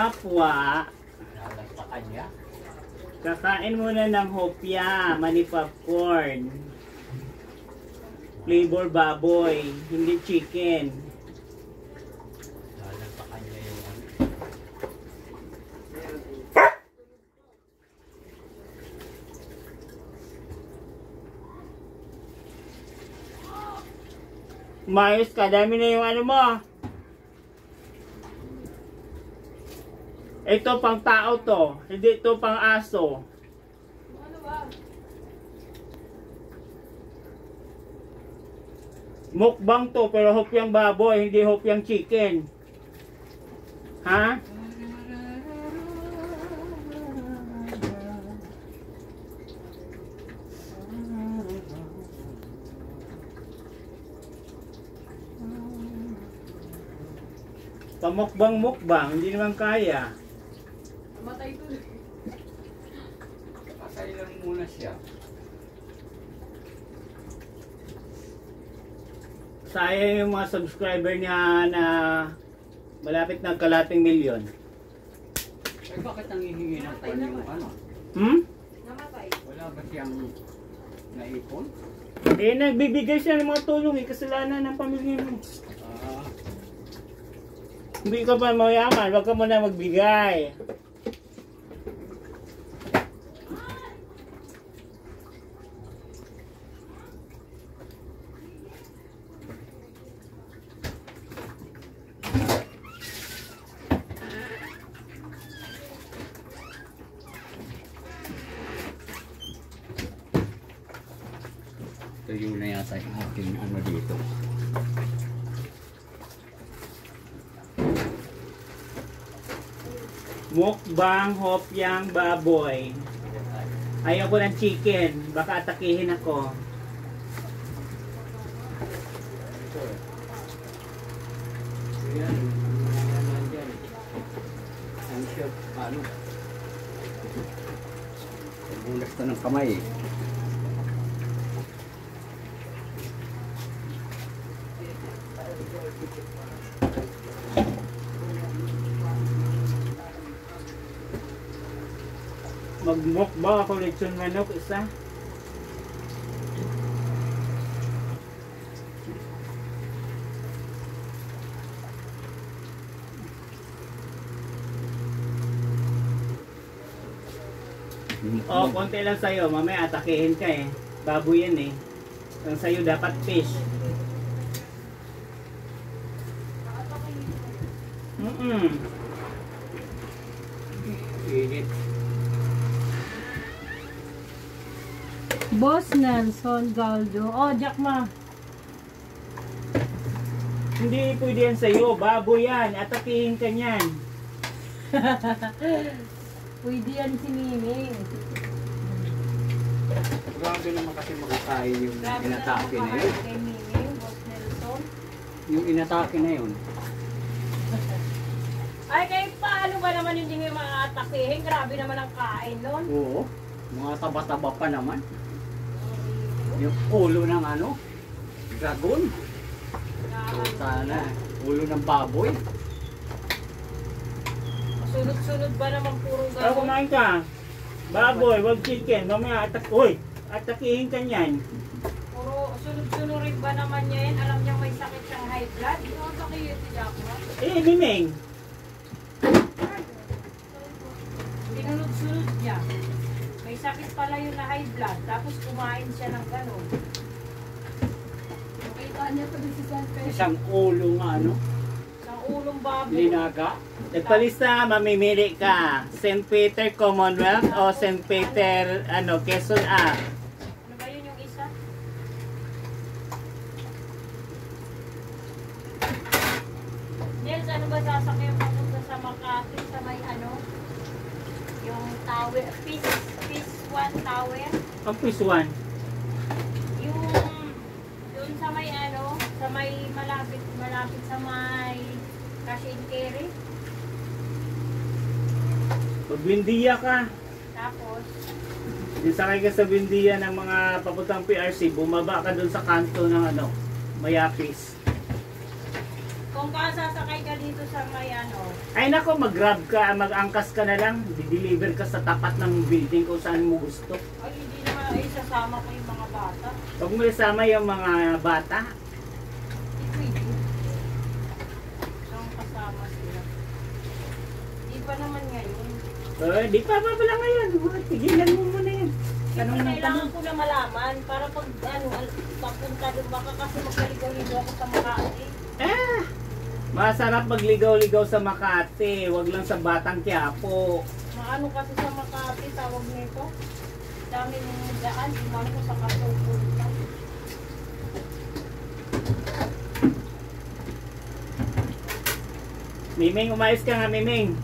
kapwa. Nalagpakan niya. Kakain muna ng hopya, mani popcorn. Flavor baboy, hindi chicken. Nalagpakan niya yung ano. Mayos ka, dami na yung ano mo. Ito pang tao to, hindi ito pang aso. Ano ba? Mukbang to, pero hopyang baboy, hindi hopyang chicken. Ha? Pamukbang-mukbang, hindi naman kaya. Matay ko. Patay lang muna siya. Sayang yung mga subscriber niya na malapit na kalating milyon. Eh bakit nangihingi ng pan yung ano? Namatay. Wala ba siyang naipon? Eh, nagbibigay siya ng mga tulong eh, kasalanan ng pamilya mo. Hindi ka pa mayaman, wag ka muna magbigay. Tuyo na yata yung aking ano dito. Mukbang hopyang baboy. Ayaw ko ng chicken, baka atakihin ako. Ayan, nandyan. Ang siya, ano? Bulas ka ng kamay eh. Magmukbang ako lechon manok isa. Oh, konti lang sa'yo. Mamaya atakihin ka eh. Baboy yan eh. Ang sa'yo dapat fish. Init. Boss Nelson Galdo. Oh, Jack ma. Hindi pwede yan sa'yo. Baboy yan. Atakihin ka niyan. Pwede yan si Miming. Grabe naman kasi makakain yung Grabe inatake na naman yun. kay Miming, Boss Nelson. Yung inatake na yun. Ay, kahit paano ba naman yung hindi makatakihin? Grabe naman ang kain nun. Oo. Mga taba-taba pa naman. Yung ulo ng ano? Dragon. Sana. Ulo ng baboy. Sunod-sunod ba naman puro Pero gano'n? kumain ka. Baboy, wag chicken. Mamaya atakihin ka niyan. Puro sunod-sunod rin ba naman niya yan? Alam niya may sakit siyang high blood? Ano sa kayo si Jack ma? Eh, Miming. Sinunod-sunod niya. May sakit pala yun na high blood. Tapos kumain siya ng gano'n. Nakita niya pa din si San Pedro. Isang ulo nga ano? Ng ulong baboy. Linaga. Nagpalista, mamimili ka. St. Peter Commonwealth o St. Peter, Quezon A. Ano ba yun yung isa? Nels, ano ba sasakyan papunta sa Makati? Sa may ano? Yung tower, Peace One Tower. Ang P1. Yung doon sa may ano, sa may malapit sa may cash and carry. Pag Buendia ka, Tapos, sakay ka sa Buendia ng mga papuntang PRC, bumaba ka dun sa kanto ng Mayapis. Kung sasakay ka dito sa may ano, Ay nako, mag-grab ka, mag-angkas ka na lang. Di-deliver ka sa tapat ng building kung saan mo gusto. ay hindi naman isasama ko yung mga bata. Huwag mo isama yung mga bata. Hindi pwede. Ang kasama sila. Di pa naman ngayon. Di pa pala ngayon. Tigilan mo muna yan. Tanong ng Kailangan tanong. ko na malaman para pag ano, papunta doon baka kasi magkaligaw-ligaw ako sa Makati. Masarap magligaw-ligaw sa Makati. Huwag lang sa Batang Quiapo. Maano kasi sa Makati, tawag nito. Dami ng daan, iman ko sa kasupunta. Miming, umayos ka nga, Miming.